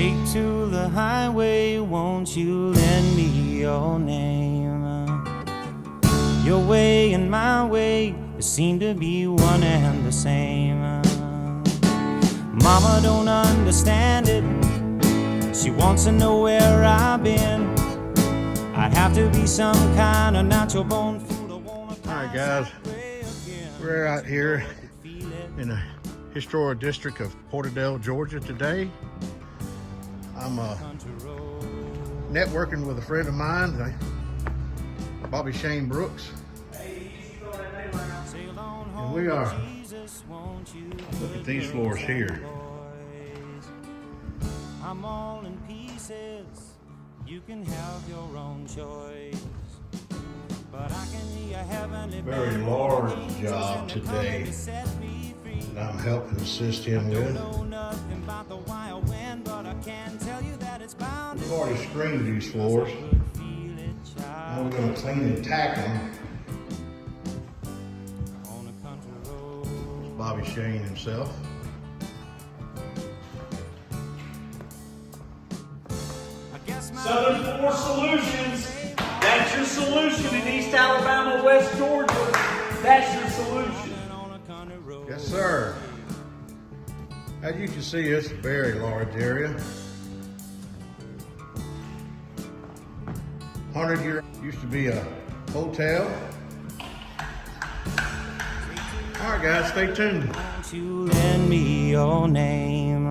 Take to the highway, won't you lend me your name? Your way and my way seem to be one and the same. Mama don't understand it. She wants to know where I've been. I'd have to be some kind of natural born fool. Alright guys, we're out here in the historic district of Porterdale, Georgia today. I'm networking with a friend of mine, Bobby Shane Brooks. And we are, look at these floors here. I'm all in pieces. You can have your own choice. But I can hear heavenly very large job today that I'm helping assist him with. We've already screened these floors. Now we're going to clean and tack them. It's Bobby Shane himself. Southern Floor Solutions. That's your solution in East Alabama, West Georgia. That's your solution. Yes, sir. As you can see, it's a very large area. 100-year used to be a hotel. All right, guys, stay tuned. Won't you lend me your name?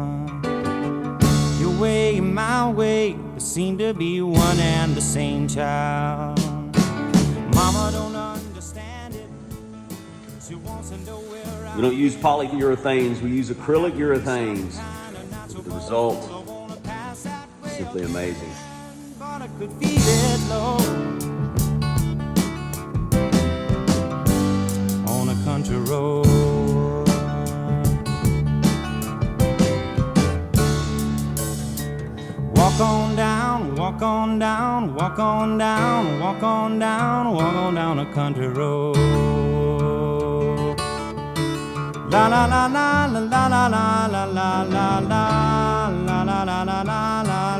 Your way and my way seem to be one and the same child. Mama don't understand it. She wants to know where We don't use polyurethanes, we use acrylic urethanes. The result is simply amazing. But I could feel it low on a country road. Walk on down, walk on down, walk on down, walk on down, walk on down a country road. La la la la la la la la la la la la la la la la la.